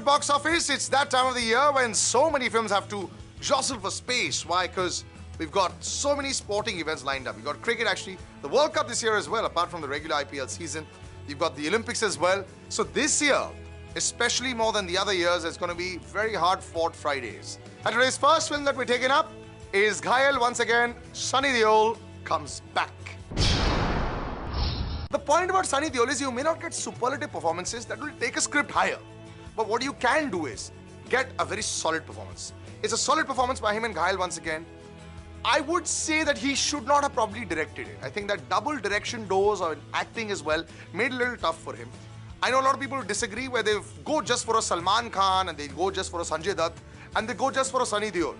Bollywood box office, it's that time of the year when so many films have to jostle for space. Why? Because we've got so many sporting events lined up. We've got cricket, actually, the World Cup this year as well, apart from the regular IPL season. You've got the Olympics as well. So this year, especially more than the other years, it's going to be very hard-fought Fridays. And today's first film that we're taking up is Ghayal. Once again, Sunny Deol comes back. The point about Sunny Deol is you may not get superlative performances that will take a script higher. But what you can do is get a very solid performance. It's a solid performance by him and Ghayal once again. I would say that he should not have probably directed it. I think that double direction doors or acting as well made it a little tough for him. I know a lot of people disagree where they go just for a Salman Khan and they go just for a Sanjay Dutt and they go just for a Sunny Deol.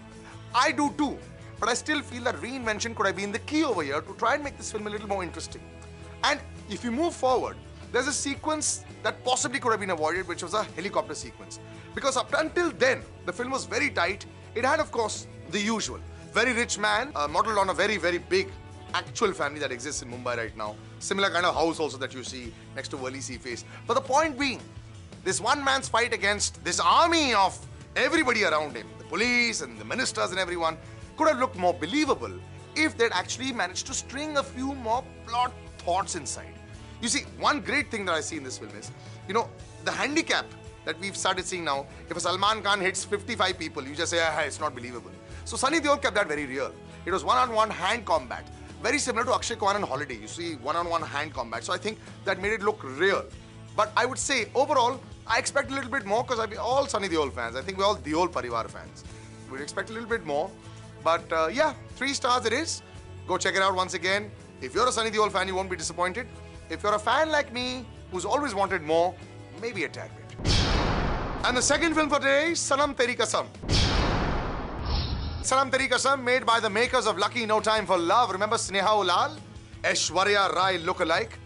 I do too, but I still feel that reinvention could have been the key over here to try and make this film a little more interesting. And if you move forward, there's a sequence that possibly could have been avoided, which was a helicopter sequence. Because up until then, the film was very tight. It had, of course, the usual. Very rich man, modeled on a very, very big actual family that exists in Mumbai right now. Similar kind of house also that you see next to Worli Sea Face. But the point being, this one man's fight against this army of everybody around him, the police and the ministers and everyone, could have looked more believable if they'd actually managed to string a few more plot thoughts inside. You see, one great thing that I see in this film is, you know, the handicap that we've started seeing now. If a Salman Khan hits 55 people, you just say, ah, it's not believable. So Sunny Deol kept that very real. It was one-on-one hand combat. Very similar to Akshay Kumar and Holiday. You see one-on-one hand combat. So I think that made it look real. But I would say, overall, I expect a little bit more because we're all Sunny Deol fans. I think we're all Deol Parivar fans. We'd expect a little bit more. But yeah, 3 stars it is. Go check it out once again. If you're a Sunny Deol fan, you won't be disappointed. If you're a fan like me, who's always wanted more, maybe a tad bit. And the second film for today, Sanam, Teri, Kasam. Sanam, Teri, Kasam, made by the makers of Lucky No Time for Love. Remember Sneha Ulal? Aishwarya Rai look-alike.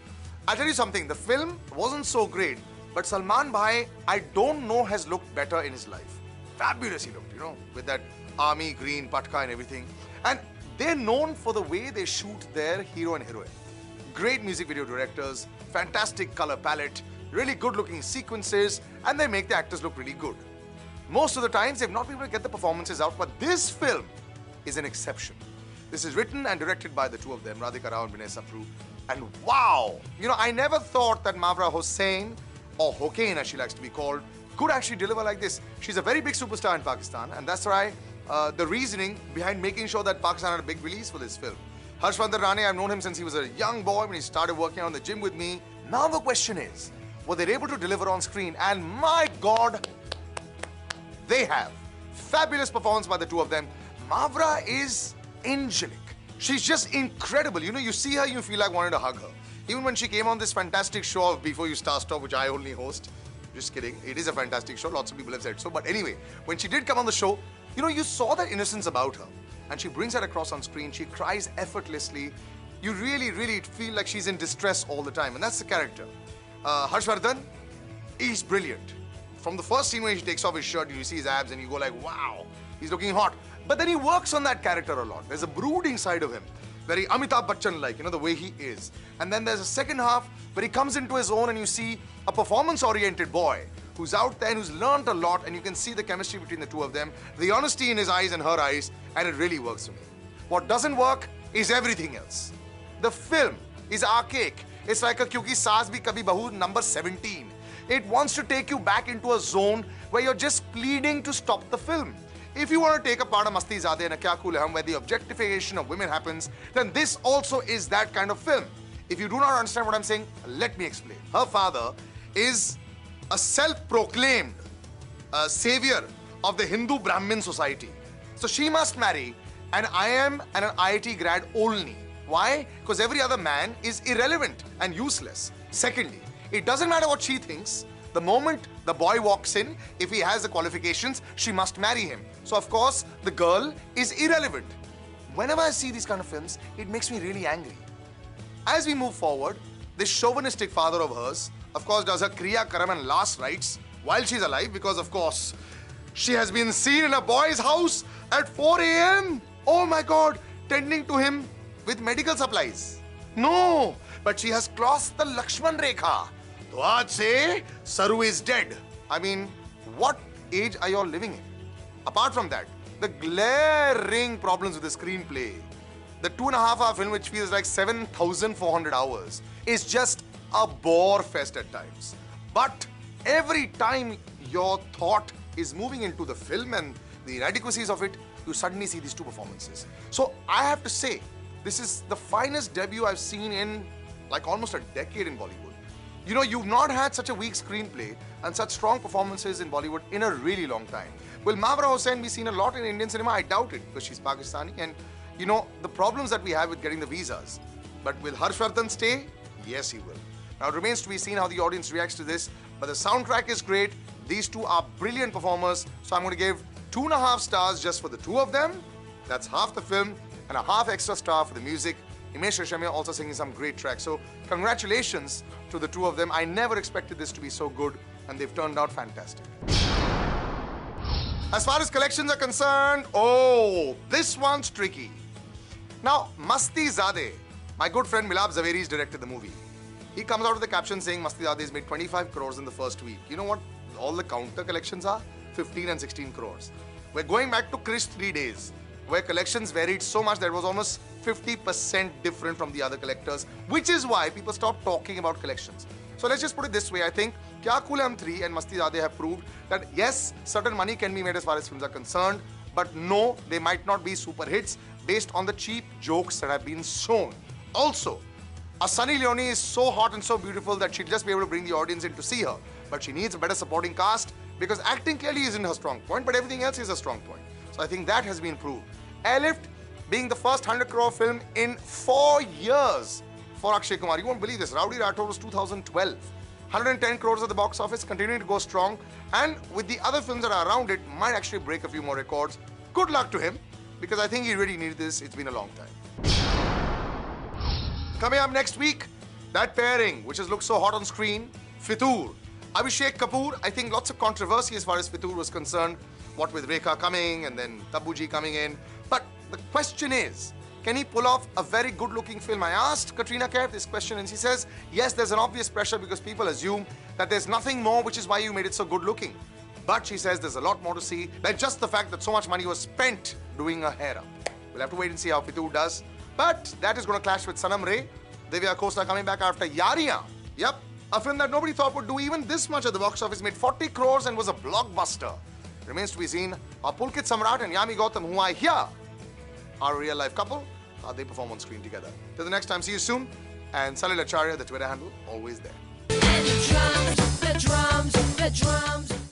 I'll tell you something, the film wasn't so great, but Salman Bhai, I don't know, has looked better in his life. Fabulous he looked, you know, with that army green patka and everything. And they're known for the way they shoot their hero and heroine. Great music video directors, fantastic color palette, really good-looking sequences, and they make the actors look really good. Most of the times, they've not been able to get the performances out, but this film is an exception. This is written and directed by the two of them, Radhika Rao and Vinay Sapru. And wow! You know, I never thought that Mawra Hocane, or Hocane as she likes to be called, could actually deliver like this. She's a very big superstar in Pakistan, and that's why the reasoning behind making sure that Pakistan had a big release for this film. Harshvardhan Rane, I've known him since he was a young boy when he started working out in the gym with me. Now the question is, were they able to deliver on screen? And my God, they have. Fabulous performance by the two of them. Mawra is angelic. She's just incredible. You know, you see her, you feel like wanting to hug her. Even when she came on this fantastic show of Before You Star Stop, which I only host. Just kidding. It is a fantastic show. Lots of people have said so. But anyway, when she did come on the show, you know, you saw that innocence about her. And she brings that across on screen. She cries effortlessly. You really, really feel like she's in distress all the time. And that's the character. Harshvardhan, he's brilliant. From the first scene when he takes off his shirt, you see his abs and you go like, wow, he's looking hot. But then he works on that character a lot. There's a brooding side of him. Very Amitabh Bachchan-like, you know, the way he is. And then there's a second half where he comes into his own and you see a performance-oriented boy who's out there and who's learned a lot, and you can see the chemistry between the two of them, the honesty in his eyes and her eyes, and it really works for me. What doesn't work is everything else. The film is archaic. It's like a Kyunki Saas Bhi Kabhi Bahu number 17. It wants to take you back into a zone where you're just pleading to stop the film. If you want to take a part of Mastizaade and a Kya Cool Hai, where the objectification of women happens, then this also is that kind of film. If you do not understand what I'm saying, let me explain. Her father is a self-proclaimed savior of the Hindu Brahmin society. So she must marry an IIM and an IIT grad only. Why? Because every other man is irrelevant and useless. Secondly, it doesn't matter what she thinks. The moment the boy walks in, if he has the qualifications, she must marry him. So of course, the girl is irrelevant. Whenever I see these kind of films, it makes me really angry. As we move forward, this chauvinistic father of hers, of course, does her Kriya Karam and last rites while she's alive, because of course, she has been seen in a boy's house at 4 a.m. Oh my God, tending to him with medical supplies. No, but she has crossed the Lakshman Rekha. So aaj se, Saru is dead. I mean, what age are you all living in? Apart from that, the glaring problems with the screenplay, the 2.5-hour film which feels like 7,400 hours is just a bore fest at times. But every time your thought is moving into the film and the inadequacies of it, you suddenly see these two performances. So I have to say, this is the finest debut I've seen in like almost a decade in Bollywood. You know, you've not had such a weak screenplay and such strong performances in Bollywood in a really long time. Will Mawra Hocane be seen a lot in Indian cinema? I doubt it, because she's Pakistani and you know, the problems that we have with getting the visas. But will Harshvardhan stay? Yes, he will. Now, it remains to be seen how the audience reacts to this, but the soundtrack is great. These two are brilliant performers, so I'm going to give 2.5 stars just for the two of them. That's half the film, and a half extra star for the music. Himesh Reshammiya also singing some great tracks. So, congratulations to the two of them. I never expected this to be so good, and they've turned out fantastic. As far as collections are concerned, oh, this one's tricky. Now, Mastizaade, my good friend Milab Zaveri's directed the movie. He comes out with the caption saying Mastizaade has made 25 crores in the first week. You know what all the counter collections are? 15 and 16 crores. We're going back to Krish 3 days, where collections varied so much that it was almost 50% different from the other collectors, which is why people stopped talking about collections. So let's just put it this way. I think Kya Cool Hum 3 and Mastizaade have proved that yes, certain money can be made as far as films are concerned, but no, they might not be super hits based on the cheap jokes that have been shown. Also, a Sunny Leone is so hot and so beautiful that she'll just be able to bring the audience in to see her. But she needs a better supporting cast because acting clearly isn't her strong point, but everything else is a strong point. So I think that has been proved. Airlift being the first 100 crore film in 4 years for Akshay Kumar. You won't believe this. Rowdy Rathore was 2012. 110 crores at the box office, continuing to go strong. And with the other films that are around it, might actually break a few more records. Good luck to him, because I think he really needed this. It's been a long time. Coming up next week, that pairing, which has looked so hot on screen, Fitur. Abhishek Kapoor, I think lots of controversy as far as Fitur was concerned. What with Rekha coming and then Tabuji coming in. But the question is, can he pull off a very good-looking film? I asked Katrina Kaif this question and she says, yes, there's an obvious pressure because people assume that there's nothing more, which is why you made it so good-looking. But she says there's a lot more to see than just the fact that so much money was spent doing her hair up. We'll have to wait and see how Fitur does. But that is going to clash with Sanam Ray. Divya Costa coming back after Yariyan. Yep, a film that nobody thought would do even this much at the box office, made 40 crores and was a blockbuster. Remains to be seen how Pulkit Samrat and Yami Gautam, who I hear are a real-life couple, how they perform on screen together. Till the next time, see you soon. And Salil Acharya, the Twitter handle, always there. The drums, the drums, the drums.